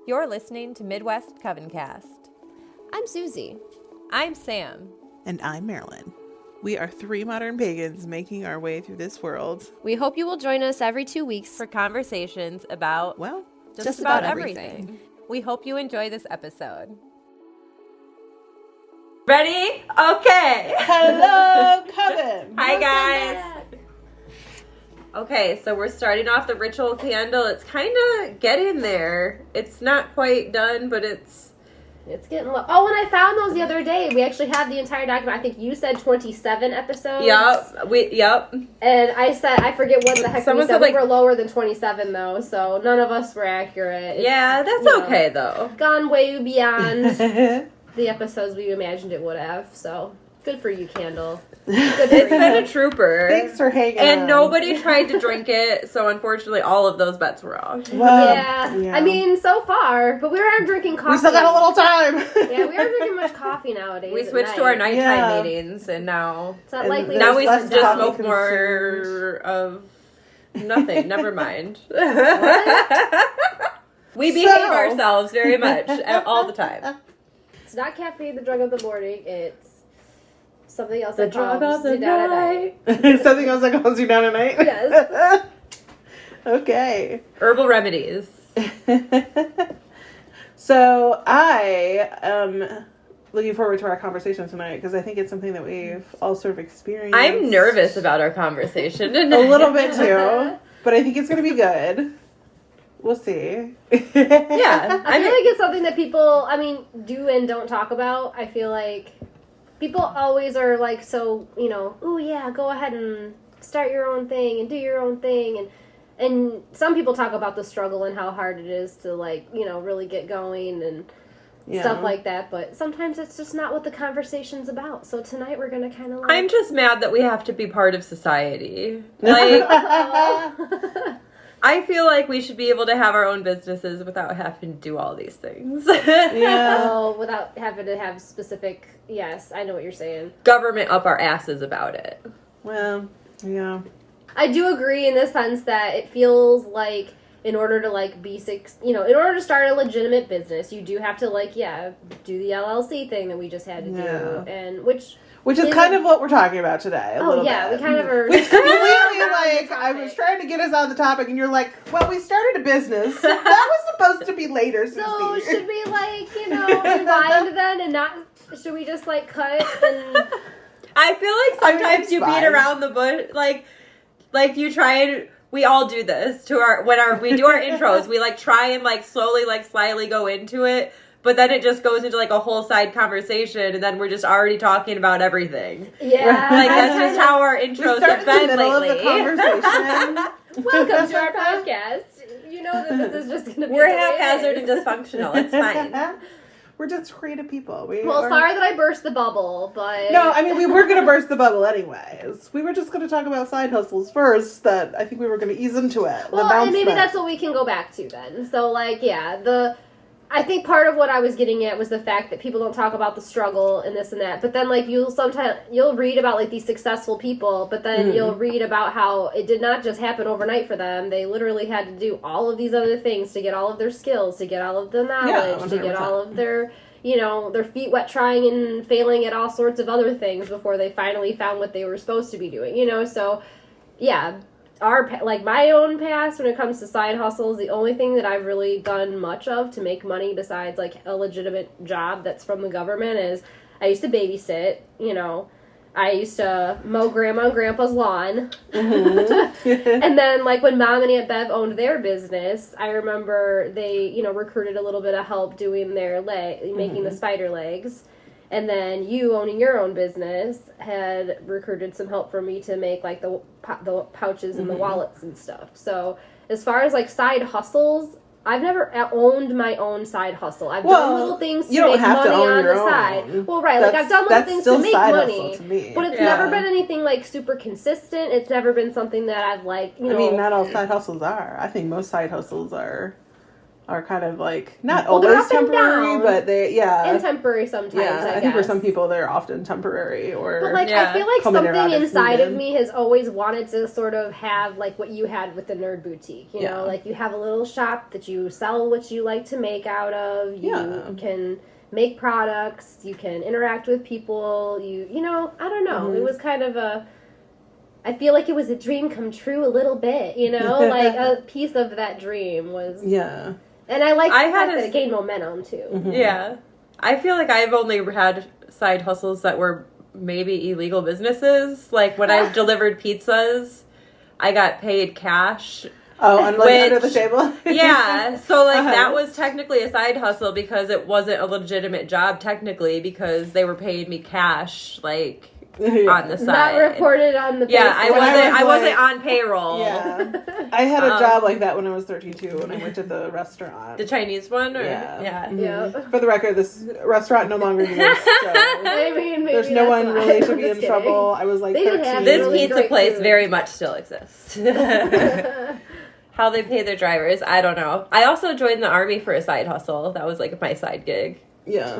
You're listening to Midwest Coven Cast. I'm Susie. I'm Sam. And I'm Marilyn. We are three modern pagans making our way through this world. We hope you will join us every 2 weeks For conversations about, Well, just about everything. We hope you enjoy this episode. Ready? Okay. hello, Coven. Hi, guys. Okay, so we're starting off the ritual candle. It's kind of getting there. It's not quite done, but it's getting low. Oh, when I found those the other day, we actually have the entire document. I think you said 27 episodes. Yep. And I said, I forget what the heck Someone we said. said, We were lower than 27, though, so none of us were accurate. Yeah, that's you know, okay, though. Gone way beyond the episodes we imagined it would have, so good for you, Candle. Good for It's you. been a trooper. Thanks for hanging And on. nobody tried to drink it, so unfortunately all of those bets were wrong. Well, Yeah, I mean, so far, but we are drinking coffee. we still got a little time. Yeah, we aren't drinking much coffee nowadays. We at switched to our night. nighttime Yeah. meetings, and now It's not likely. now we There's just less coffee smoke consumed. more of nothing. Never mind. We behave So- ourselves very much all the time. It's not caffeine, the drug of the morning. It's something else The that drug calms of the you down night. at night. Something else that calms you down at night? Yes. Okay. Herbal remedies. So I am looking forward to our conversation tonight because I think it's something that we've all sort of experienced. I'm nervous about our conversation. A little bit too, but I think it's going to be good. We'll see. Yeah. I feel like it's something that people, do and don't talk about. I feel like people always are like, so, oh yeah, go ahead and start your own thing and do your own thing. And some people talk about the struggle and how hard it is to, really get going and stuff like that. But sometimes it's just not what the conversation's about. So tonight we're going to kind of like... I'm just mad that we have to be part of society. Like, I feel like we should be able to have our own businesses without having to do all these things. Yeah. Oh, without having to have specific... Yes, I know what you're saying. Government up our asses about it. Well, yeah. I do agree in the sense that it feels like in order to in order to start a legitimate business, you do have to do the LLC thing that we just had to do, and which is kind of what we're talking about today. A little bit. We kind of are. Which completely I was trying to get us on the topic, and you're like, "Well, we started a business. That was supposed to be later." Susie. So should we rewind then and not? Should we just cut and? I feel like sometimes it's you fine. beat around the bush, like you try and we all do this to we do our intros. We try and slowly slyly go into it, but then it just goes into a whole side conversation, and then we're just already talking about everything. Yeah, That's just how our intros have been lately. Of the conversation. Welcome to our podcast. You know that this is just going to be. We're the way it haphazard is. and dysfunctional. It's fine. We're just creative people. Sorry that I burst the bubble, but... No, we were going to burst the bubble anyways. We were just going to talk about side hustles first, that I think we were going to ease into it. Well, and maybe that's what we can go back to then. So, I think part of what I was getting at was the fact that people don't talk about the struggle and this and that. But then, you'll read about, these successful people, but then you'll read about how it did not just happen overnight for them. They literally had to do all of these other things to get all of their skills, to get all of the knowledge, to get all of their, their feet wet trying and failing at all sorts of other things before they finally found what they were supposed to be doing, So, yeah. My own past when it comes to side hustles, the only thing that I've really done much of to make money besides a legitimate job that's from the government is I used to babysit, I used to mow grandma and grandpa's lawn. Mm-hmm. And then when Mom and Aunt Bev owned their business, I remember they, recruited a little bit of help doing their making the spider legs. And then you, owning your own business, had recruited some help for me to make, the pouches and the wallets and stuff. So, as far as, side hustles, I've never owned my own side hustle. I've done little things to make money on the side. Well, right. I've done little things to make money. To but it's never been anything, super consistent. It's never been something that I've, not all side hustles are. I think most side hustles are are kind of like not Well, they're always up and temporary, down. but they And temporary sometimes, I think for some people they're often temporary or But like Yeah. I feel like coming around something if inside of needed. me has always wanted to sort of have like what you had with the Nerd Boutique. You know, Yeah. like you have a little shop that you sell what you like to make out of. You Yeah. can make products. You can interact with people. You know, I don't know. It was kind of a. I feel like it was a dream come true a little bit. You know, like a piece of that dream was. Yeah. And I like the I had fact a- that it gained momentum too. Mhm. Yeah. I feel like I've only had side hustles that were maybe illegal businesses. Like when I delivered pizzas, I got paid cash. Oh, and like under the Which- table? Yeah. So like Uh-huh. that was technically a side hustle because it wasn't a legitimate job technically because they were paying me cash like Yeah. on the side. Not reported on the. Yeah, I payslip. When I wasn't. I was, wasn't like- on payroll. Yeah. I had a Um, job like that when I was 32 when I worked at the restaurant. The Chinese one, or Yeah. yeah. Yeah. For the record, this restaurant no longer exists, so I mean, maybe there's no that's one why. really I'm to be just in kidding. trouble. I was like They didn't 13. have This really pizza great place food. very much still exists. How they pay their drivers, I don't know. I also joined the army for a side hustle. That was like my side gig Yeah.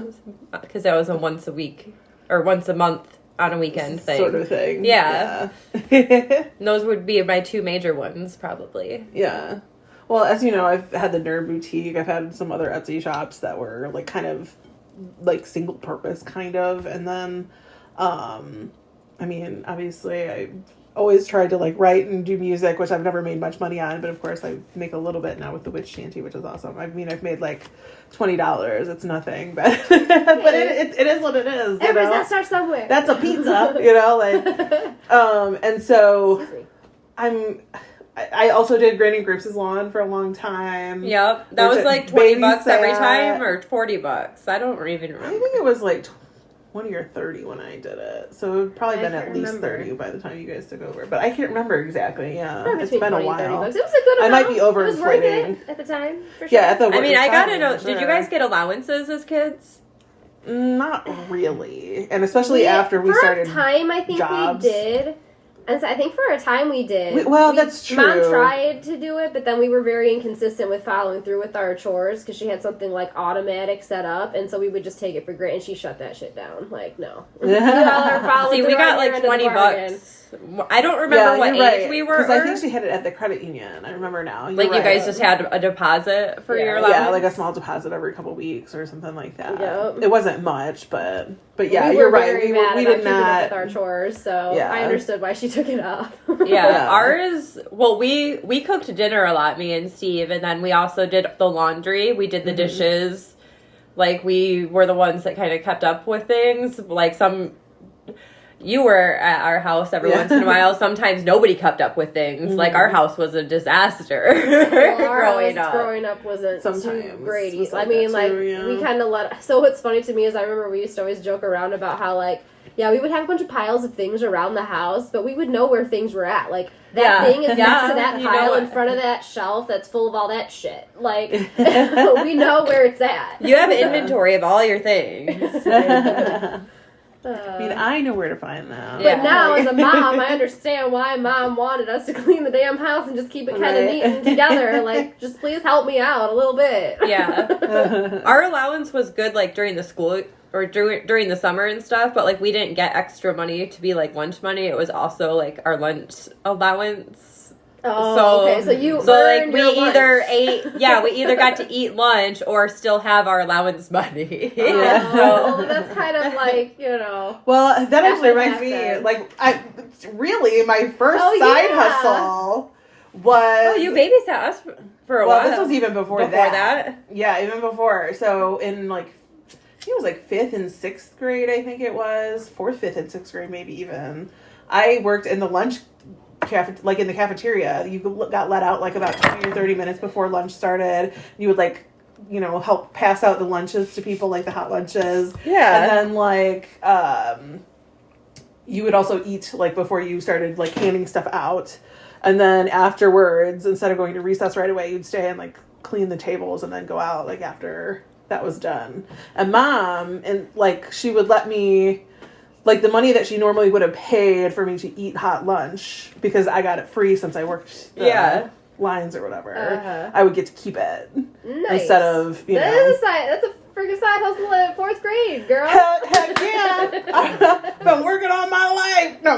because that was a once a week or once a month on a weekend thing. Sort of thing. Yeah. Yeah. And those would be my two major ones, probably. Yeah. Well, as you know, I've had the Nerd Boutique. I've had some other Etsy shops that were like kind of like single purpose kind of. And then, I mean, obviously I always tried to like write and do music, which I've never made much money on. But of course I make a little bit now with the Witch Shanty, which is awesome. I mean, I've made like $20. It's nothing, but, but it is what it is. You Everybody's know? got to start somewhere. That's a pizza, you know, like, and so Excuse me. I also did Granny Grapes' lawn for a long time. Yep, that Which was I like $20 every babysat. time, or $40. I don't even I remember. think it was like 20 or 30 when I did it. So it'd probably I been can't at least remember. 30 by the time you guys took over. But I can't remember exactly. Yeah, Probably it's between been a 20 and 30 while. bucks. It was a good I amount. might be It was worth overinflating. it at the time, for sure. Yeah, at the I mean, I gotta time, know. for Did you sure. guys get allowances as kids? Not really, and especially after we for started. a time, I think jobs. we did. And so I think for a time we did. That's Mom true. tried to do it, but then we were very inconsistent with following through with our chores because she had something like automatic set up, and so we would just take it for granted. And she shut that shit down. Like, no. You all are following See, we through got on your like end of the 20 bargain. bucks. I don't remember what you're age right, we were. because I think she had it at the credit union. I remember now. You're like you right. guys just had a deposit for Yeah. your allowance. Yeah, like a small deposit every couple weeks or something like that. Yep. It wasn't much, but yeah, we you're were right. very We mad did about keeping up not. with our chores, so Yeah. I understood why she took it off. Yeah, Yeah. ours. Well, we cooked dinner a lot, me and Steve, and then we also did the laundry. We did the dishes. Like we were the ones that kind of kept up with things. Like you were at our house every Yeah. once in a while. Sometimes nobody kept up with things. Like our house was a disaster Well, our growing house up. growing up wasn't too Sometimes great. was I like mean, that like too, yeah. we kind of let. So what's funny to me is I remember we used to always joke around about how like. Yeah, we would have a bunch of piles of things around the house, but we would know where things were at. Like, that Yeah. thing is Yeah. next to that You know pile in it. front of that shelf that's full of all that shit. Like, we know where it's at. You have inventory of all your things. I mean, I know where to find them. Yeah. But now, as a mom, I understand why Mom wanted us to clean the damn house and just keep it kind of Right. neat and together. Like, just please help me out a little bit. Yeah. Our allowance was good like during the school or during the summer and stuff, but like we didn't get extra money to be like lunch money. It was also like our lunch allowance. Oh, So- okay. So you So like earned we your either lunch. we either got to eat lunch or still have our allowance money. Yeah. Oh, that's kind of like, you know. Well, that actually reminds half me, then. like, really, my first Oh, side yeah. hustle was. Oh, you babysat us for a Well, while. this was even before that. Yeah, even before. So in like, I think it was like 5th and 6th grade, I think it was. 4th, 5th, and 6th grade, maybe even. I worked in the lunch like in the cafeteria. You got let out like about 20 or 30 minutes before lunch started. You would like, you know, help pass out the lunches to people, like the hot lunches. Yeah. And then like, you would also eat like before you started like handing stuff out. And then afterwards, instead of going to recess right away, you'd stay and like clean the tables and then go out like after that was done. And Mom, and like she would let me, like the money that she normally would have paid for me to eat hot lunch, because I got it free since I worked lines or whatever, Uh-huh. I would get to keep it Nice. instead of That's a freaking side hustle at 4th grade, girl. Heck yeah! I've been working all my life. No.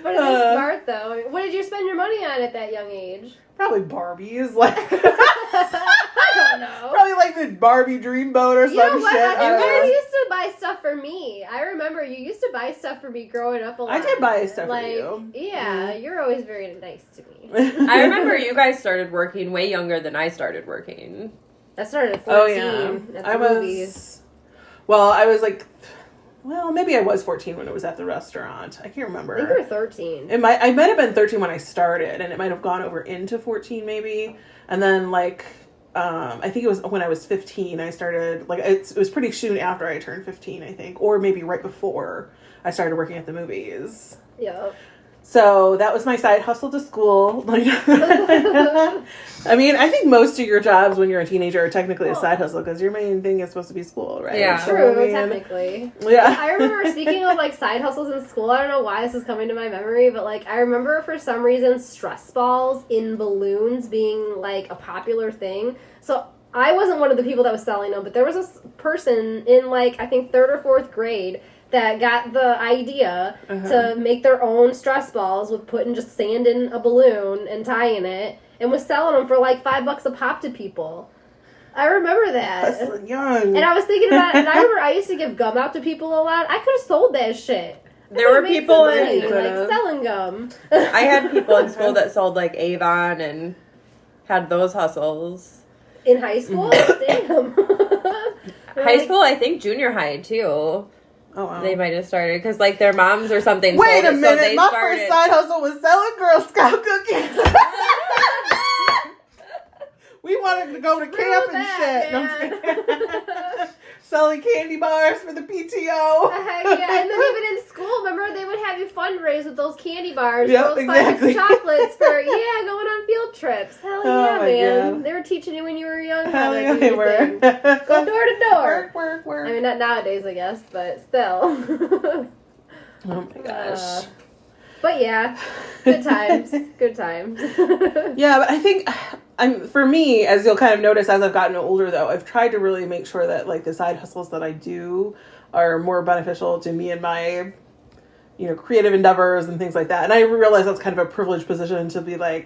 But it is smart though. What did you spend your money on at that young age? Probably Barbies, like I don't know. probably like the Barbie Dreamboat or You know some what? shit. You I don't know. guys used to buy stuff for me. I remember you used to buy stuff for me growing up a lot. I did buy stuff like, for you. Yeah, you're always very nice to me. I remember you guys started working way younger than I started working. I started at 14 Oh yeah, at the I movies. I was like, well, maybe I was 14 when it was at the restaurant. I can't remember. I think you were 13. I might have been 13 when I started, and it might have gone over into 14 maybe. And then I think it was when I was 15 I started, it was pretty soon after I turned 15, I think, or maybe right before I started working at the movies. Yeah. So that was my side hustle to school. I mean, I think most of your jobs when you're a teenager are technically a side hustle because your main thing is supposed to be school, right? Yeah. So, True, I mean, technically. Yeah. I remember, speaking of side hustles in school, I don't know why this is coming to my memory, but I remember for some reason stress balls in balloons being a popular thing. So I wasn't one of the people that was selling them, but there was this person in I think 3rd or 4th grade that got the idea to make their own stress balls with putting just sand in a balloon and tying it, and was selling them for $5 a pop to people. I remember that. Hustling young. And I was thinking about it, and I remember I used to give gum out to people a lot. I could have sold that shit. There were people in could've. selling gum. I had people in school that sold Avon and had those hustles. In high school? Damn. High school, I think junior high too. Oh, wow. They might have started because their moms or something. Wait sold a it, minute, so they my started. first side hustle was selling Girl Scout cookies. We wanted to go to camp and shit. No, I'm just kidding. Selling candy bars for the PTO. Heck yeah. And then even in school, remember, they would have you fundraise with those candy bars, Yep, those exactly. chocolates for, going on field trips. Hell Oh yeah, my man. God. They were teaching you when you were young. Hell how to yeah, do they your were. thing. Go door to door. Work. I mean, not nowadays, I guess, but still. Oh my gosh. But yeah, good times. Good times. Yeah, but I think for me, as you'll kind of notice as I've gotten older, though, I've tried to really make sure that the side hustles that I do are more beneficial to me and my, creative endeavors and things like that. And I realize that's kind of a privileged position to be I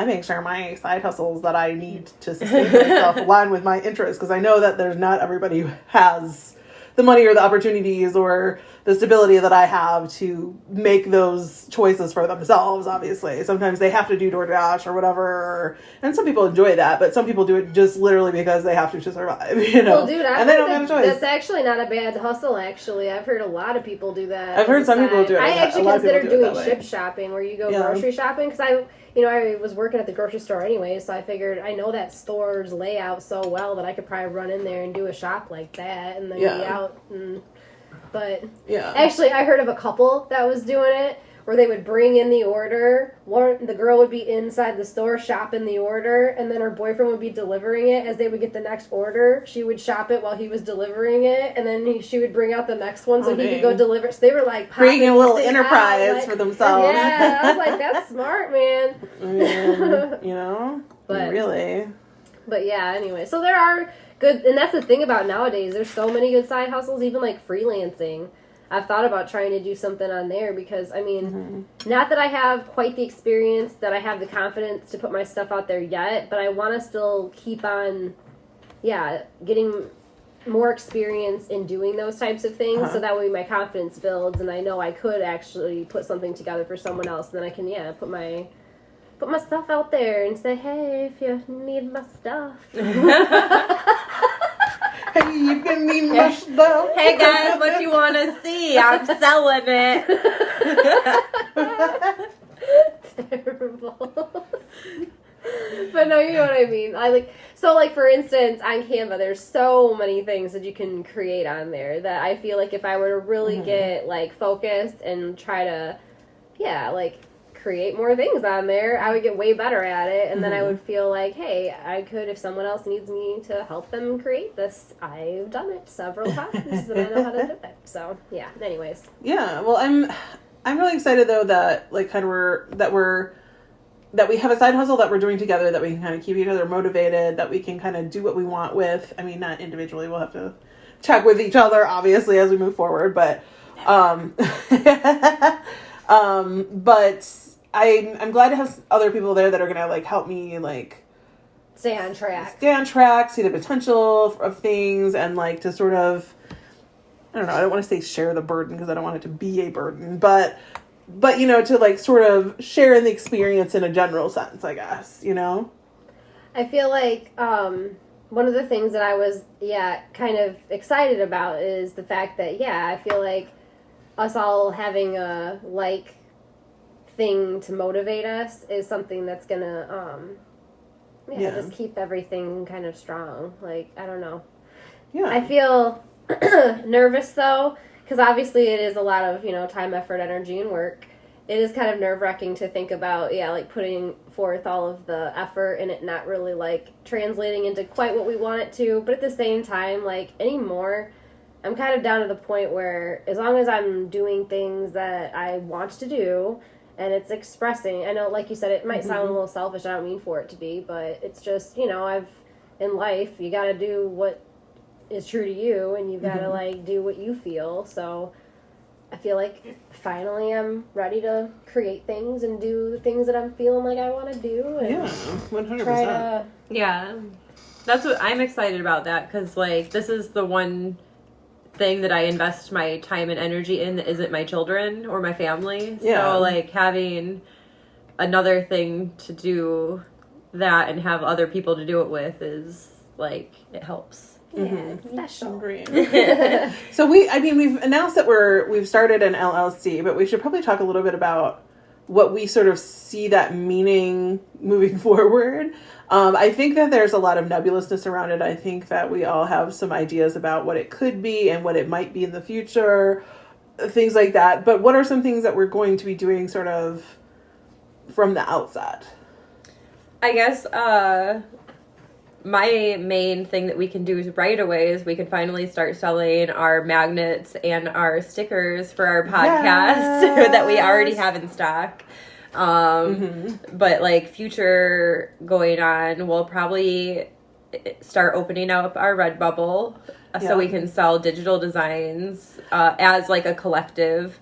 make sure my side hustles that I need to sustain myself align with my interests, because I know that there's not everybody who has the money or the opportunities or the stability that I have to make those choices for themselves, obviously. Sometimes they have to do DoorDash or whatever, and some people enjoy that, but some people do it just literally because they have to survive, Well, dude, and they don't have a choice. That's actually not a bad hustle, actually. I've heard a lot of people do that. I've heard some people do it. I actually A lot of people considered do it doing that ship way. shopping, where you go Yeah. grocery shopping, because I was working at the grocery store anyway, so I figured I know that store's layout so well that I could probably run in there and do a shop like that and then be out. But Yeah. actually, I heard of a couple that was doing it, where they would bring in the order. The girl would be inside the store shopping the order, and then her boyfriend would be delivering it. As they would get the next order, she would shop it while he was delivering it, and then she would bring out the next one so he could go deliver it. So they were creating a little popping enterprise for themselves. Yeah, I was like, that's smart, man. But really. But yeah, anyway, so there are good, and that's the thing about nowadays. There's so many good side hustles, even freelancing. I've thought about trying to do something on there because, not that I have quite the experience, that I have the confidence to put my stuff out there yet, but I want to still keep on, getting more experience in doing those types of things, so that way my confidence builds, and I know I could actually put something together for someone else, and then I can, put my stuff out there and say, hey, if you need my stuff. Hey, you can need my stuff. Hey guys, what you want to see? I'm selling it. Terrible. But no, you know what I mean. For instance, on Canva, there's so many things that you can create on there that I feel if I were to really get focused and try to, create more things on there, I would get way better at it, and then I would feel hey, I could, if someone else needs me to help them create this, I've done it several times, and I know how to do it. So yeah. Anyways. Yeah. Well, I'm really excited though that we're that we have a side hustle that we're doing together, that we can kind of keep each other motivated, that we can kind of do what we want with. I mean, not individually, we'll have to check with each other, obviously, as we move forward, but, but I'm glad to have other people there that are going to, like, help me, like, stay on track, see the potential of things, and, like, to sort of, I don't know, I don't want to say share the burden, because I don't want it to be a burden, but, you know, to, like, sort of share in the experience in a general sense, I guess, you know? I feel like, one of the things that I was, kind of excited about is the fact that, I feel like us all having a, like, thing to motivate us is something that's gonna, just keep everything kind of strong. Like, I don't know. Yeah. I feel nervous, though, because obviously it is a lot of, you know, time, effort, energy, and work. It is kind of nerve-wracking to think about, like, putting forth all of the effort and it not really, like, translating into quite what we want it to. But at the same time, like, anymore, I'm kind of down to the point where as long as I'm doing things that I want to do and it's expressing, I know, like you said, it might sound a little selfish. I don't mean for it to be, but it's just, you know, in life, you got to do what is true to you and you got to, like, do what you feel. So I feel like finally I'm ready to create things and do the things that I'm feeling like I want to do. And 100%. Yeah. That's what I'm excited about, that, because, like, this is the one thing that I invest my time and energy in that isn't my children or my family. Yeah. So, like, having another thing to do that and have other people to do it with is, like, it helps. Yeah, it's special. So we've announced that we've started an LLC, but we should probably talk a little bit about what we sort of see that meaning moving forward. I think that there's a lot of nebulousness around it. I think that we all have some ideas about what it could be and what it might be in the future, things like that. But what are some things that we're going to be doing sort of from the outset? I guess, my main thing that we can do right away is we can finally start selling our magnets and our stickers for our podcast that we already have in stock. But, like, future going on, we'll probably start opening up our Redbubble so we can sell digital designs as, like, a collective.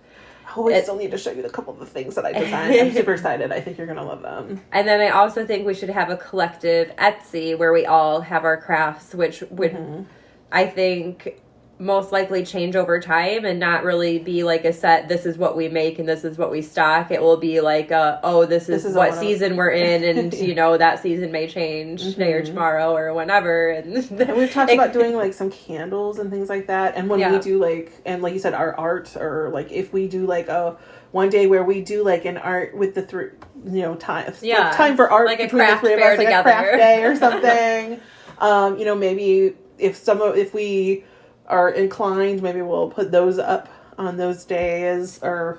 Oh, I still need to show you a couple of the things that I designed. I'm super excited. I think you're going to love them. And then I also think we should have a collective Etsy where we all have our crafts, which would, I think, most likely change over time and not really be like a set, this is what we make and this is what we stock. It will be like, this is what season we're in, and, you know, that season may change today or tomorrow or whenever. And we've talked about doing, like, some candles and things like that. And when we do, like, and like you said, our art, or, like, if we do, like, one day where we do, like, an art with the three, you know, time for art, like a craft fair together, like a craft day or something. You know, maybe if we are inclined, maybe we'll put those up on those days, or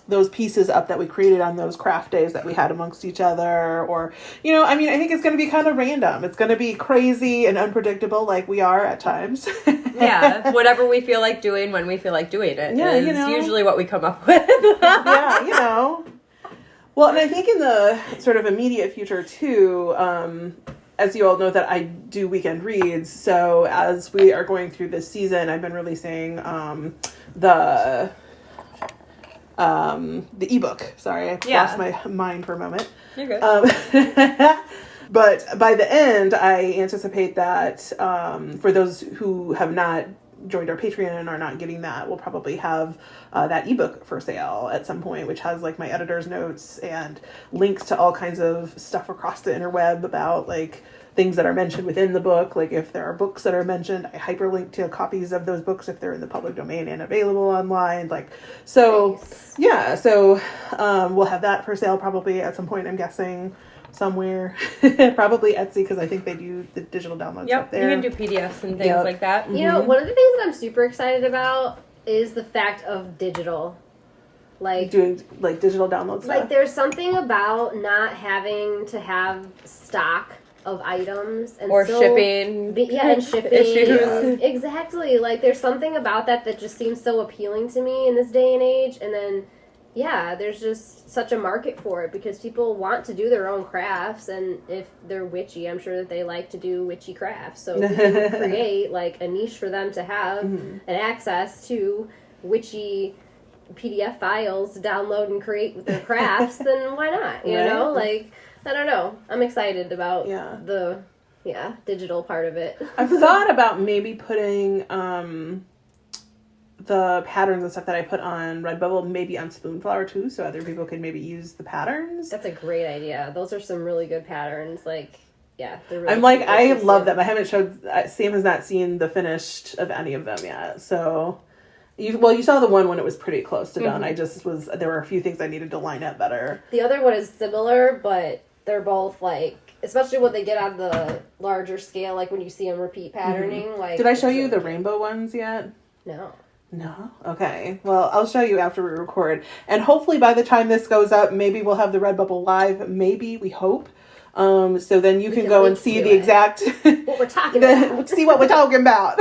those pieces up that we created on those craft days that we had amongst each other, or, you know, I mean, I think it's going to be kind of random. It's going to be crazy and unpredictable, like we are at times. Whatever we feel like doing when we feel like doing it is, you know, usually what we come up with. You know. Well, and I think in the sort of immediate future too, as you all know, that I do weekend reads. So as we are going through this season, I've been releasing the ebook. Sorry, I lost my mind for a moment. You're good. But by the end, I anticipate that for those who have not joined our Patreon and are not getting that, we'll probably have that ebook for sale at some point, which has, like, my editor's notes and links to all kinds of stuff across the interweb about, like, things that are mentioned within the book. Like, if there are books that are mentioned, I hyperlink to copies of those books if they're in the public domain and available online. Like, so nice. So we'll have that for sale probably at some point, I'm guessing, somewhere. Probably Etsy, because I think they do the digital downloads up there. You can do PDFs and things like that. You know, one of the things that I'm super excited about is the fact of digital. Like, doing, like, digital download stuff. Like, there's something about not having to have stock of items and or shipping and shipping issues. Exactly. Like, there's something about that just seems so appealing to me in this day and age. And then, yeah, there's just such a market for it because people want to do their own crafts, and if they're witchy, I'm sure that they like to do witchy crafts. So if we can create like a niche for them to have an access to witchy PDF files to download and create with their crafts, then why not? You know, like, I don't know. I'm excited about the digital part of it. I've thought about maybe putting the patterns and stuff that I put on Redbubble maybe on Spoonflower too, so other people can maybe use the patterns. That's a great idea. Those are some really good patterns. Like, yeah, they're really I'm like, cute. I love them. I haven't showed, Sam has not seen the finished of any of them yet, so... You saw the one when it was pretty close to done. There were a few things I needed to line up better. The other one is similar, but they're both like, especially when they get on the larger scale, like when you see them repeat patterning. Like, did I show you the rainbow ones yet? No. No? Okay. Well, I'll show you after we record. And hopefully by the time this goes up, maybe we'll have the Redbubble live. Maybe, we hope. So then you can go and see the exact... what we're talking about. See what we're talking about.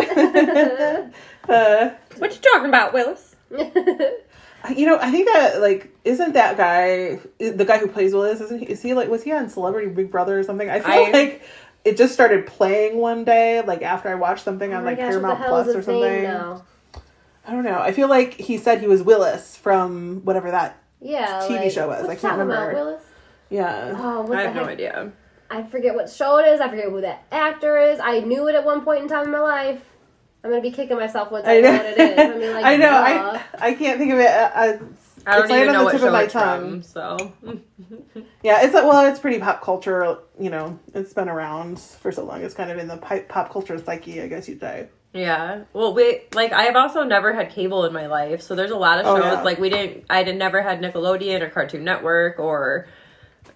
What you talking about, Willis? I think that, like, isn't that guy, the guy who plays Willis, was he on Celebrity Big Brother or something? I feel like it just started playing one day, like, after I watched something on, like, Paramount Plus or something. I don't know. I feel like he said he was Willis from whatever that TV show was. I can't remember. About Willis? Yeah. Oh, I have no idea. I forget what show it is. I forget who that actor is. I knew it at one point in time in my life. I'm going to be kicking myself once I know what it is. I mean, like, I know. I can't think of it. I don't even know what show it's from, so. Yeah, it's pretty pop culture. You know, it's been around for so long. It's kind of in the pop culture psyche, I guess you'd say. Yeah. Well, I have also never had cable in my life, so there's a lot of shows. Like, I never had Nickelodeon or Cartoon Network or,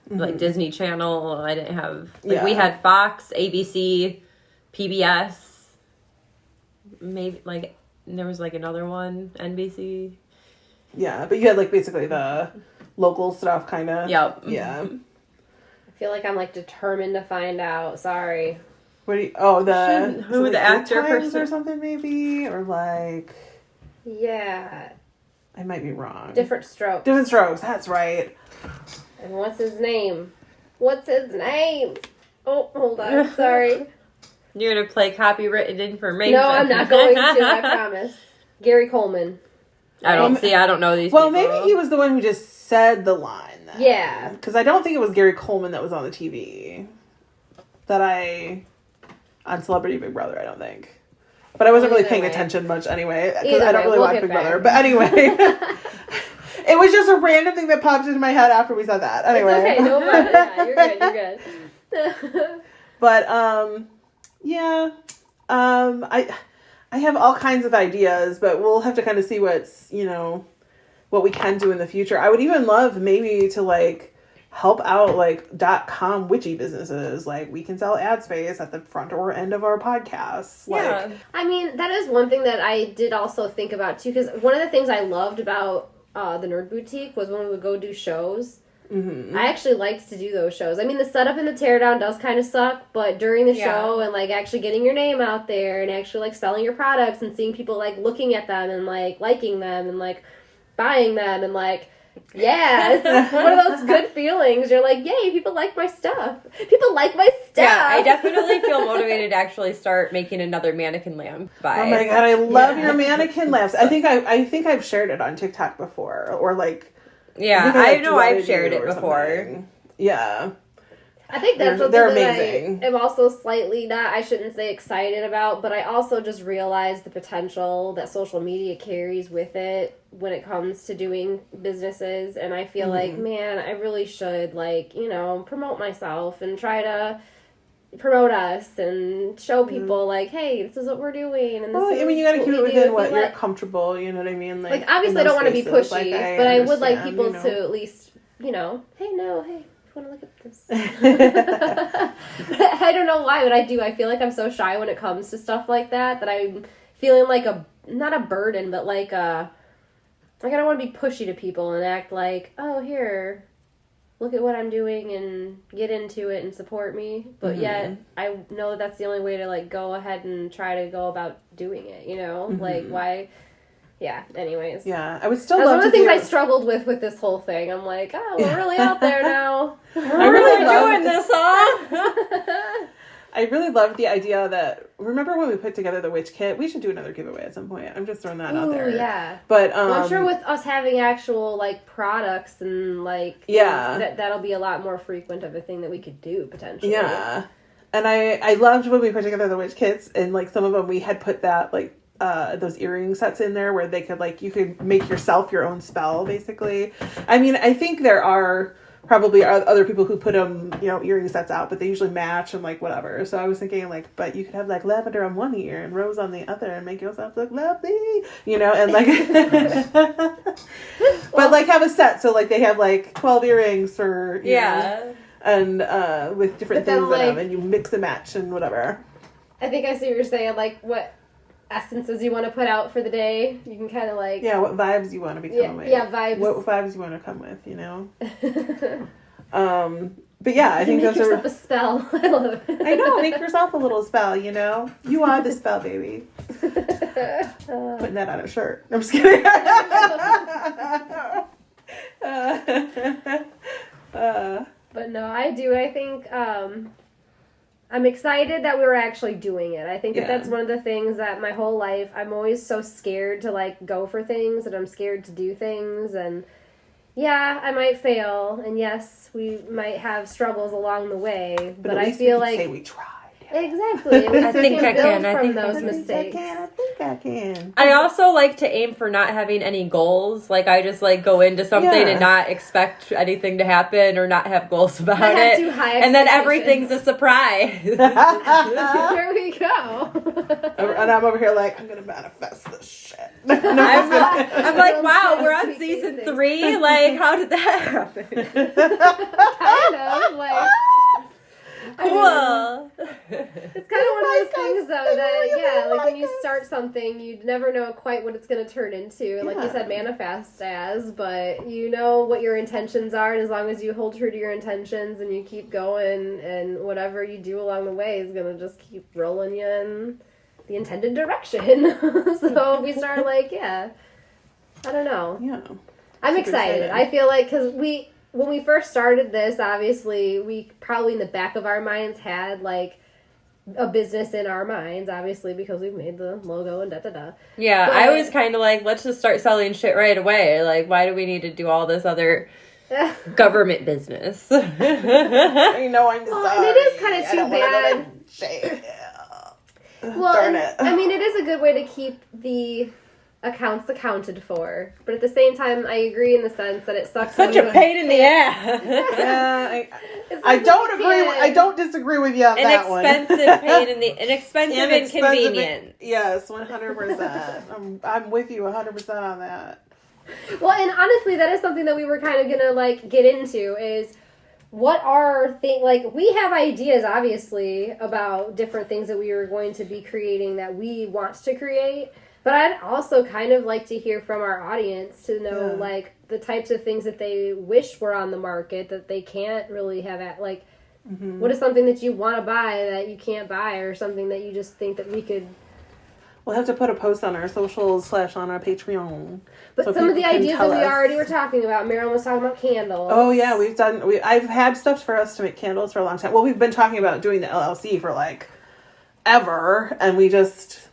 like, Disney Channel. I didn't have, we had Fox, ABC, PBS. Maybe, like, there was, like, another one, NBC. Yeah, but you had, like, basically the local stuff, kind of. Yep. Yeah. I feel like I'm, like, determined to find out. Sorry. What do you, who the actor person or something, maybe? Or, like... Yeah. I might be wrong. Different Strokes. Different Strokes, that's right. And what's his name? What's his name? Oh, hold on, sorry. You're going to play copywritten information. No, I'm not going to, I promise. Gary Coleman. I don't know these people. Well, maybe he was the one who just said the line then. Yeah. Because I don't think it was Gary Coleman that was on the TV. On Celebrity Big Brother, I don't think. But I wasn't really paying attention much anyway. Because I don't really watch Big Brother. But anyway. It was just a random thing that popped into my head after we said that. Anyway. It's okay, no problem. Yeah, you're good. But, yeah. I have all kinds of ideas, but we'll have to kind of see what we can do in the future. I would even love maybe to, like, help out, like, .com witchy businesses. Like, we can sell ad space at the front or end of our podcasts. Yeah. Like, I mean, that is one thing that I did also think about, too, because one of the things I loved about the Nerd Boutique was when we would go do shows. Mm-hmm. I actually liked to do those shows. I mean, the setup and the teardown does kind of suck, but during the show and, like, actually getting your name out there and actually, like, selling your products and seeing people, like, looking at them and, like, liking them and, like, buying them and, like, yeah, it's one of those good feelings. You're like, yay, people like my stuff. People like my stuff. Yeah, I definitely feel motivated to actually start making another mannequin lamp. Oh my god, I love your mannequin lamps. I think I've shared it on TikTok before, or, like... Yeah, I know I've shared it before. Something. Yeah. I think that's something they're that amazing. I am also slightly I shouldn't say excited about, but I also just realized the potential that social media carries with it when it comes to doing businesses. And I feel like, man, I really should, like, promote myself and try to promote us and show people, like, hey, this is what we're doing. And this you gotta keep it within what you're like, comfortable, you know what I mean? Like obviously I don't want to be pushy, like, but I would like people to at least, hey, want to look at this. I don't know why, but I do. I feel like I'm so shy when it comes to stuff like that I'm feeling like not a burden, but like I don't want to be pushy to people and act like, oh, here, look at what I'm doing and get into it and support me. But yet I know that's the only way to, like, go ahead and try to go about doing it, like, why yeah, anyways. Yeah, I would still That's love one of to the things do... I struggled with this whole thing. I'm like, oh, we're really out there now. We're really doing this, huh? I really love the idea that... Remember when we put together the witch kit? We should do another giveaway at some point. I'm just throwing that out there. Yeah. But well, I'm sure with us having actual, like, products and, like... Yeah. That'll be a lot more frequent of a thing that we could do, potentially. Yeah. And I loved when we put together the witch kits, and, like, some of them we had put that, like, those earring sets in there where they could, like, you could make yourself your own spell, basically. I mean, I think there are... probably other people who put them, earring sets out, but they usually match and like whatever. So I was thinking like, but you could have like lavender on one ear and rose on the other and make yourself look lovely, and like, but like have a set. So like they have like 12 earrings or, and with different things in them, and you mix and match and whatever. I think I see what you're saying. Like what essences you want to put out for the day. You can kind of like... Yeah, what vibes you want to be coming with. Yeah, vibes. What vibes you want to come with, But yeah, I think make those yourself a spell. I love it. I know, make yourself a little spell, You are the spell, baby. Putting that on a shirt. I'm just kidding. But no, I do. I think... I'm excited that we were actually doing it. I think that that's one of the things that my whole life, I'm always so scared to, like, go for things, and I'm scared to do things, and yeah, I might fail, and yes, we might have struggles along the way, but I feel like... say we tried. Exactly. I think I can. I think those mistakes. I think I can. I also like to aim for not having any goals. Like, I just, like, go into something and not expect anything to happen or not have goals about it. Too high and then everything's a surprise. There we go. And I'm over here like, I'm going to manifest this shit. I'm like, wow, we're on season 3? Like, how did that happen? Kind of, like... Cool. It's kind of one of those things, though, that, like, when you start something, you never know quite what it's going to turn into. Like you said, manifest as, but you know what your intentions are, and as long as you hold true to your intentions and you keep going, and whatever you do along the way is going to just keep rolling you in the intended direction. So we start, like, I don't know. Yeah. I'm excited. I feel like, because when we first started this, obviously, we probably in the back of our minds had, like, a business in our minds, obviously, because we've made the logo and da-da-da. Yeah, but I was kind of like, let's just start selling shit right away. Like, why do we need to do all this other government business? I'm sorry. And it is kind of too bad. Well, darn it. I mean, it is a good way to keep the accounts accounted for, but at the same time, I agree in the sense that it sucks. Such a pain in the ass. Yeah, I don't agree. I don't disagree with you on that one. An expensive inconvenience. Yes, 100%. I'm with you 100% on that. Well, and honestly, that is something that we were kind of gonna like get into is what are like we have ideas obviously about different things that we are going to be creating that we want to create. But I'd also kind of like to hear from our audience to know, like, the types of things that they wish were on the market that they can't really have at, like, what is something that you want to buy that you can't buy, or something that you just think that we could... We'll have to put a post on our socials / on our Patreon. But so some of the ideas that we us. already were talking about, Marilyn was talking about candles. Oh, yeah, I've had stuff for us to make candles for a long time. Well, we've been talking about doing the LLC for, like, ever, and we're just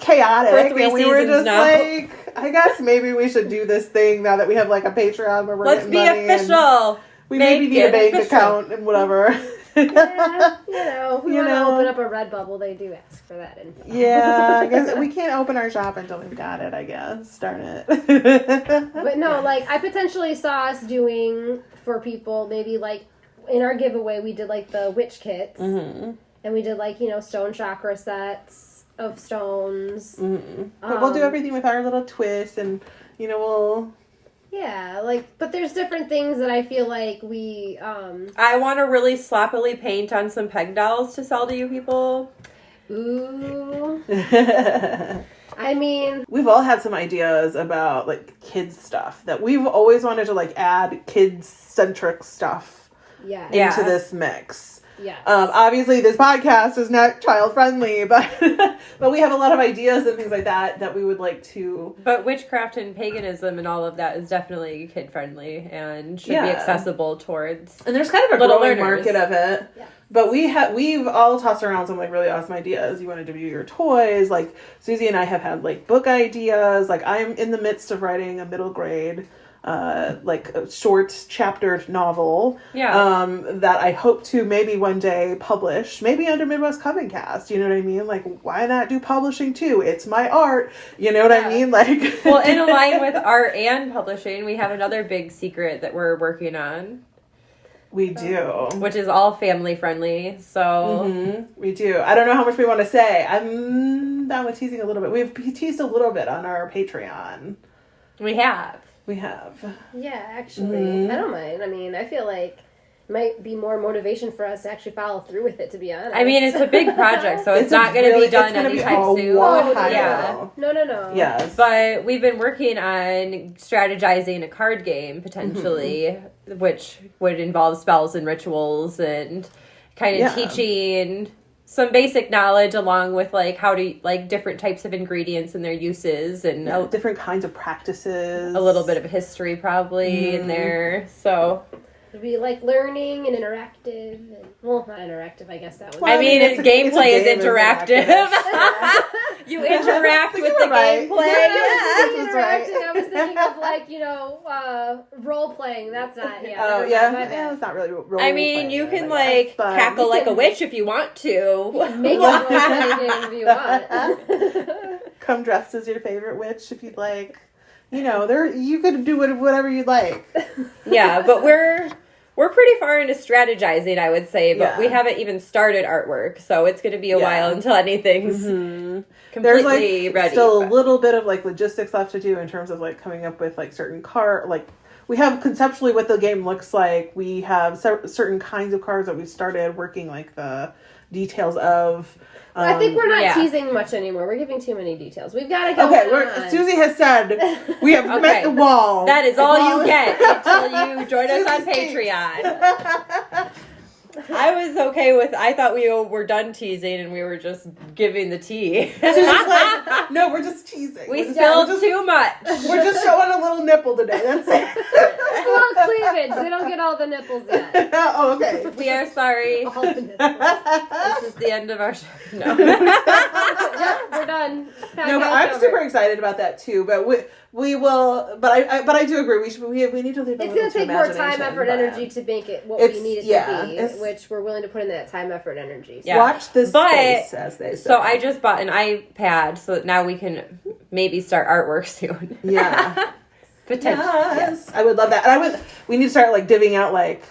chaotic, for 3 and we were just now. like, I guess maybe we should do this thing now that we have like a Patreon where we're Let's getting be money official. We maybe need a bank account and whatever. Yeah, we want to open up a Redbubble. They do ask for that info. Yeah, I guess we can't open our shop until we've got it, I guess. Darn it. But no, like, I potentially saw us doing for people, maybe like in our giveaway, we did like the witch kits, and we did like, stone chakra sets of stones. But we'll do everything with our little twist, and we'll... Yeah, like, but there's different things that I feel like we, I want to really sloppily paint on some peg dolls to sell to you people. Ooh. I mean... We've all had some ideas about, like, kids stuff that we've always wanted to, like, add kids-centric stuff Yeah. Yeah. into this mix. Yeah. Obviously, this podcast is not child friendly, but but we have a lot of ideas and things like that we would like to. But witchcraft and paganism and all of that is definitely kid friendly and should be Yeah. accessible towards. And there's kind of a Little growing learners. market of it. Yeah. But we've all tossed around some like really awesome ideas. You want to do your toys, like Susie and I have had like book ideas. Like I'm in the midst of writing a middle grade like a short chaptered novel that I hope to maybe one day publish, maybe under Midwest Coven Cast. You know what I mean? Like, why not do publishing too? It's my art. You know what I mean? Like, Well, in line with art and publishing, we have another big secret that we're working on, we do. which is all family friendly. So We do. I don't know how much we want to say. I'm down with teasing a little bit. We've teased a little bit on our Patreon. we have. We have. Yeah, actually, I don't mind. I mean, I feel like it might be more motivation for us to actually follow through with it, to be honest. I mean, it's a big project, so it's not going to be done anytime soon. Yeah. No. Yes. But we've been working on strategizing a card game, potentially, which would involve spells and rituals and kind of teaching some basic knowledge along with like how to like different types of ingredients and their uses and different kinds of practices. a little bit of history probably in there. So It'd be like learning and interactive. And, well, not interactive, I guess that would. Well, I mean, gameplay is interactive. interactive. You interact with the right. gameplay. When I was thinking That's right. interacting, I was thinking of like, role playing. That's not, Oh, never yeah. mind, my Yeah, bad. it's not really role I mean, playing, you can I like guess, but- cackle like a witch if you want to. Make it a role-playing game if you want. Come dressed as your favorite witch if you'd like. You know, you could do whatever you'd like. Yeah, but we're pretty far into strategizing, I would say, but Yeah. we haven't even started artwork, so it's going to be a while until anything's There's completely like ready. still a but- little bit of like logistics left to do in terms of like coming up with like certain we have conceptually what the game looks like. We have certain kinds of cards that we've started working like the details of. I think we're not Yeah. teasing much anymore. We're giving too many details. We've got to go on. Susie has said we have met the wall. That is The all wall you is- get until you join us on Susie's Patreon. I was okay with, I thought we were done teasing and we were just giving the tea. Susie's like, no, we're just teasing. We We're spilled just, too much. We're just showing a little nipple today. That's it. It's a little cleavage. They don't get all the nipples yet. Oh, okay. We are sorry. All the nipples. This is the end of our show. No. Yep, we're done. No, but I'm super excited about that too. But we will. But I do agree. We need to leave. It's going to take more time, effort, energy to make it what we need it to be, which we're willing to put in that time, effort, energy. So. Yeah. Watch this But- space, as they say. So I just bought an iPad so that now we can maybe start artwork soon. Yeah. Potentially. Yes. I would love that. And we need to start like divvying out like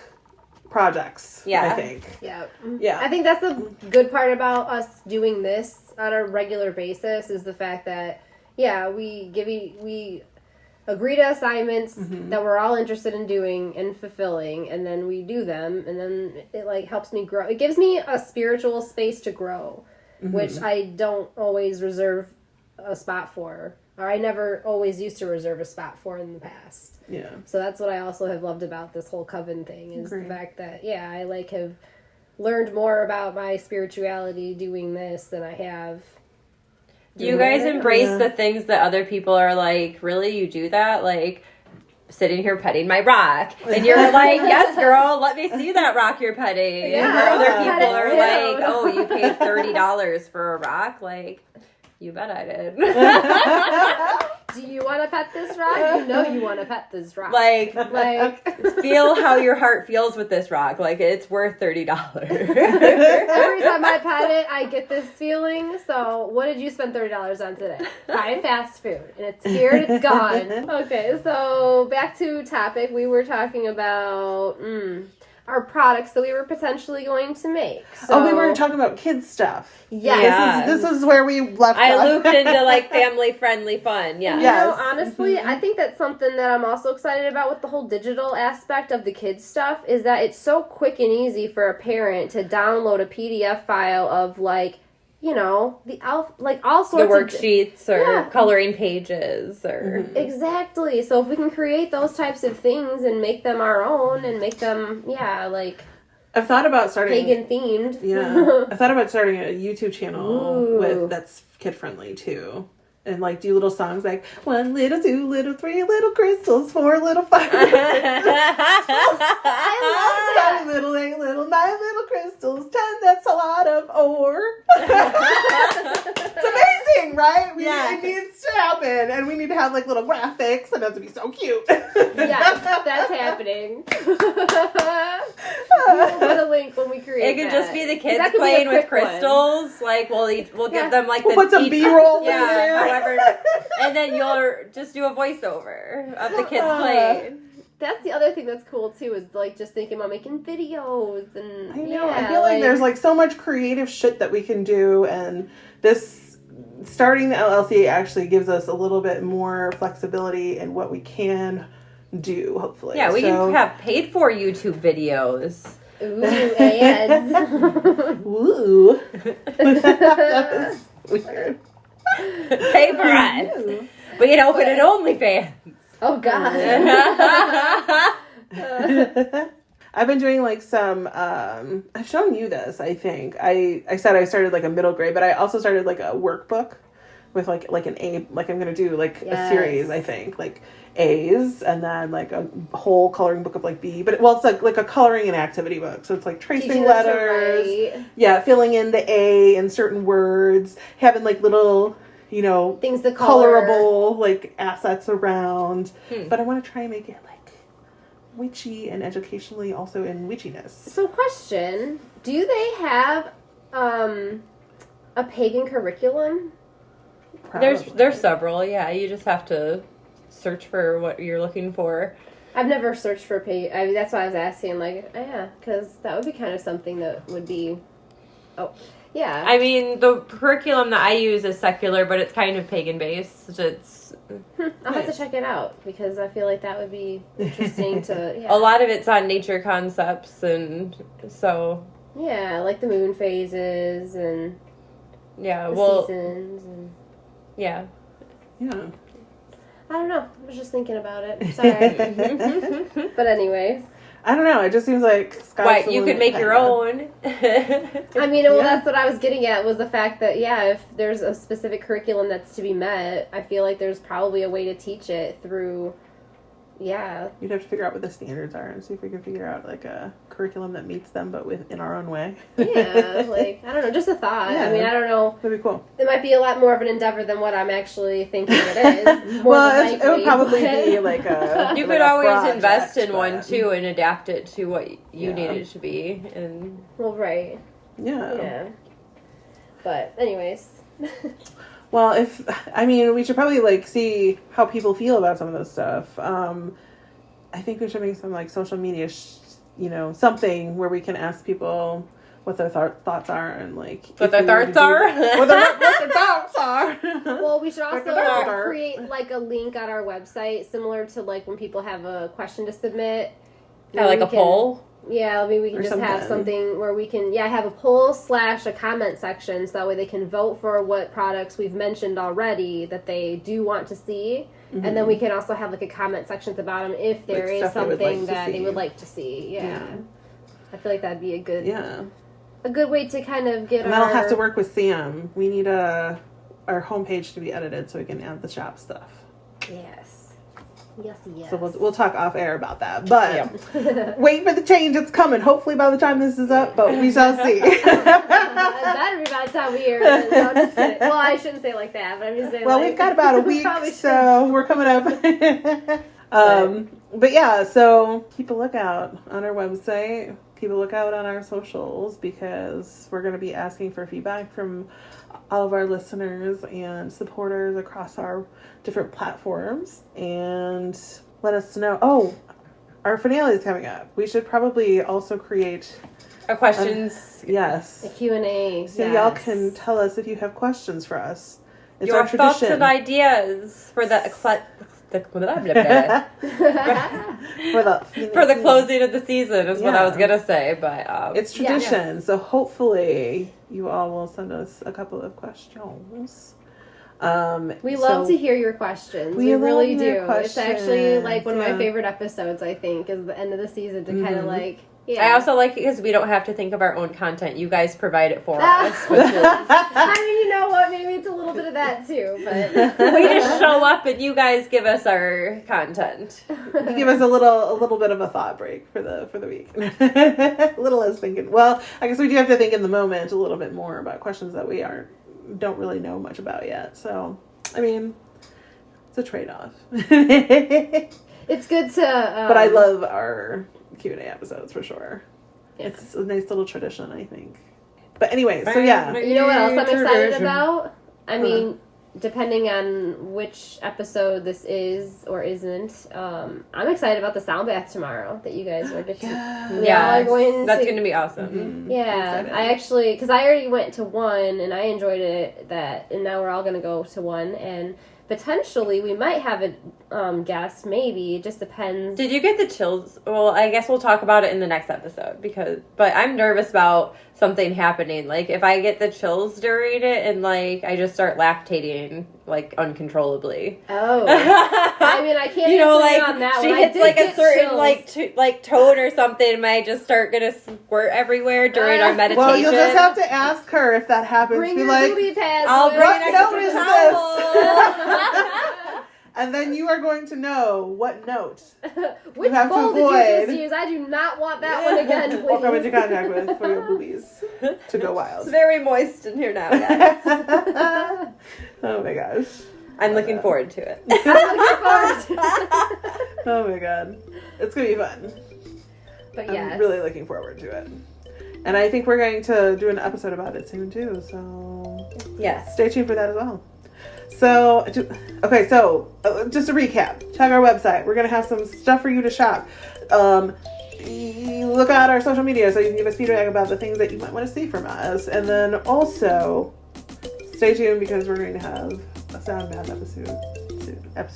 projects. Yeah. I think. Yeah. Yeah. I think that's the good part about us doing this on a regular basis is the fact that, we agree to assignments that we're all interested in doing and fulfilling, and then we do them, and then it like helps me grow. It gives me a spiritual space to grow, which I don't always reserve a spot for, or I never always used to reserve a spot for in the past. Yeah. So that's what I also have loved about this whole Coven thing is the fact that I like have learned more about my spirituality doing this than I have. Do you guys embrace the things that other people are like, really, you do that? Like, sitting here petting my rock. And you're like, yes, girl, let me see that rock you're petting. Yeah, and other I'll pet people it are too. like, oh, you paid $30 for a rock? Like, you bet I did. Do you want to pet this rock? You know you want to pet this rock. like, Like, feel how your heart feels with this rock. Like, it's worth $30. every time I pet it, I get this feeling. So, what did you spend $30 on today? Buying fast food. And it's here and it's gone. Okay, so back to topic. We were talking about our products that we were potentially going to make. So, we were talking about kids stuff. Yes. Yeah. This is where we left I off. looped into, like, family-friendly fun. Yeah. You Yes. know, honestly, I think that's something that I'm also excited about with the whole digital aspect of the kids stuff is that it's so quick and easy for a parent to download a PDF file of like you know, all sorts The of worksheets or Yeah. coloring pages or Exactly. So if we can create those types of things and make them our own and make them, like I've thought about starting pagan themed. Yeah, I thought about starting a YouTube channel Ooh. that's kid friendly too, and like do little songs like 1 little, 2 little, 3 little crystals, 4 little, 5 little I 7 little, 8 little, 9 little crystals, 10. That's a lot of ore. It's amazing, right? It needs to happen, and we need to have like little graphics, and that's to be so cute. Yes, that's happening. We'll put a link when we create it could just be the kids that could be a playing with quick one. crystals. Like we'll give them like We'll put some B-roll in there. however, and then you'll just do a voiceover of the kids playing. That's the other thing that's cool too, is like just thinking about making videos and I know. I feel like there's like so much creative shit that we can do, and this starting the LLC actually gives us a little bit more flexibility in what we can do. Hopefully, Yeah, we can have paid for YouTube videos. Ooh, ads. Woo. That was weird. Pay for us. We can open an OnlyFans. Oh God. I've been doing like some I've shown you this, I think. I said I started like a middle grade, but I also started like a workbook with like an A, like I'm gonna do like a series, I think, like A's, and then like a whole coloring book of like B, but it's like a coloring and activity book, so it's like tracing letters, filling in the A in certain words, having like little, you know, things to colorable like assets around. But I want to try and make it like witchy and educationally also in witchiness. So question, do they have a pagan curriculum? Probably. There's several, yeah. You just have to search for what you're looking for. I've never searched for pagan. I mean, that's why I was asking, like, because that would be kind of something that would be, yeah. I mean, the curriculum that I use is secular, but it's kind of pagan based. It's I'll have to check it out, because I feel like that would be interesting to, a lot of it's on nature concepts, and so yeah, like the moon phases and yeah, the well, seasons and yeah. I don't know. I was just thinking about it. Sorry. But anyways. I don't know. It just seems like Right, you could make your own. I mean, well, that's what I was getting at, was the fact that, if there's a specific curriculum that's to be met, I feel like there's probably a way to teach it through, You'd have to figure out what the standards are and see if we can figure out like a curriculum that meets them, but in our own way. Yeah, like, I don't know, just a thought. Yeah. I mean, I don't know. That'd be cool. It might be a lot more of an endeavor than what I'm actually thinking it is. It would probably be like a... You like could a always project, invest in but- one, too, and adapt it to what you need it to be. And Well, right. Yeah. Yeah. But, anyways. Well, we should probably like see how people feel about some of this stuff. I think we should make some like social media, something where we can ask people what their thoughts are and like what their thoughts are. What their thoughts are. Well, we should also Like create like a link on our website, similar to like when people have a question to submit. Yeah, like a poll. Yeah, I mean, we can Or just have something. something where we can, have a poll / a comment section, so that way they can vote for what products we've mentioned already that they do want to see. Mm-hmm. And then we can also have like a comment section at the bottom if there Like is stuff they would something like to that they see. would like to see. Yeah. I feel like that'd be a good way to kind of get And that'll have to work with Sam. We need our homepage to be edited so we can add the shop stuff. Yes. Yes. So we'll talk off air about that. But wait for the change. It's coming. Hopefully by the time this is up, but we shall see. It better be by the time we hear it. No, I'm just kidding. Well, I shouldn't say like that, but I'm just saying. Well, we've got about a week, so we're coming up. But yeah, so keep a lookout on our website. Keep a lookout on our socials, because we're going to be asking for feedback from all of our listeners and supporters across our different platforms, and let us know. Oh, our finale is coming up. We should probably also create Our questions. yes. A Q&A. So y'all can tell us if you have questions for us. It's Your our thoughts tradition. and ideas for the blah, blah, blah. For the closing of the season is what I was gonna say, but it's tradition. So hopefully you all will send us a couple of questions. We love to hear your questions. We really do. Questions. It's actually like one of my favorite episodes, I think, is the end of the season to kind of like, I also like it because we don't have to think of our own content. You guys provide it for us. Which is, I mean, you know what? Maybe it's a little bit of that too, but we just show up and you guys give us our content. You give us a little bit of a thought break for the week. A little less thinking. Well, I guess we do have to think in the moment a little bit more about questions that we don't really know much about yet. So, I mean, it's a trade-off. it's good to. But I love our Q&A episodes for sure. Yeah. It's a nice little tradition, I think. But anyway, so yeah. You know what else I'm excited about? I mean, depending on which episode this is or isn't, I'm excited about the sound bath tomorrow that you guys are going to. That's going to be awesome. Mm-hmm. Yeah, I actually, because I already went to one and I enjoyed it, and now we're all going to go to one, and potentially we might have a guest, maybe. It just depends. Did you get the chills? Well, I guess we'll talk about it in the next episode but I'm nervous about something happening. Like if I get the chills during it and like I just start lactating like uncontrollably. Oh, I mean, I can't. Like on that she one. hits like a certain like tone or something, and I just start gonna squirt everywhere during our meditation. Well, you'll just have to ask her if that happens. Bring Be your like, booby pads. I'll bring what an note extra is this? And then you are going to know what note Which have to bowl did you avoid. just use? I do not want that one again, please. Or come into contact with for your boobies to go wild. It's very moist in here now, guys. Oh my gosh. I'm looking forward to it. I'm looking forward to it. Oh my god. It's going to be fun. But yes. I'm really looking forward to it. And I think we're going to do an episode about it soon too. So yes, stay tuned for that as well. So, okay, so just to recap, check our website. We're going to have some stuff for you to shop. Look at our social media so you can give us feedback about the things that you might want to see from us. And then also, stay tuned because we're going to have a sound bath episode. And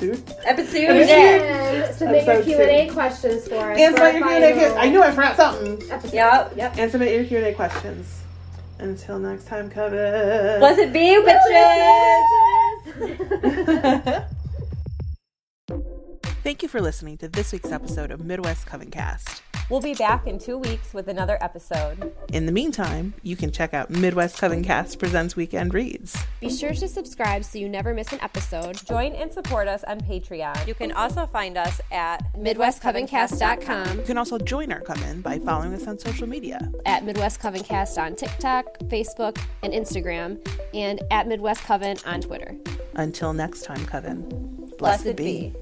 submit your Q&A questions for us. And submit your Q&A. I knew I forgot something. Yep. And submit your Q&A questions. Until next time, Coven. Blessed be you, bitches. Thank you for listening to this week's episode of Midwest Coven Cast. We'll be back in 2 weeks with another episode. In the meantime, you can check out Midwest Coven Cast Presents Weekend Reads. Be sure to subscribe so you never miss an episode. Join and support us on Patreon. You can also find us at MidwestCovenCast.com. You can also join our Coven by following us on social media. At Midwest Coven Cast on TikTok, Facebook, and Instagram, and at Midwest Coven on Twitter. Until next time, Coven. Blessed be.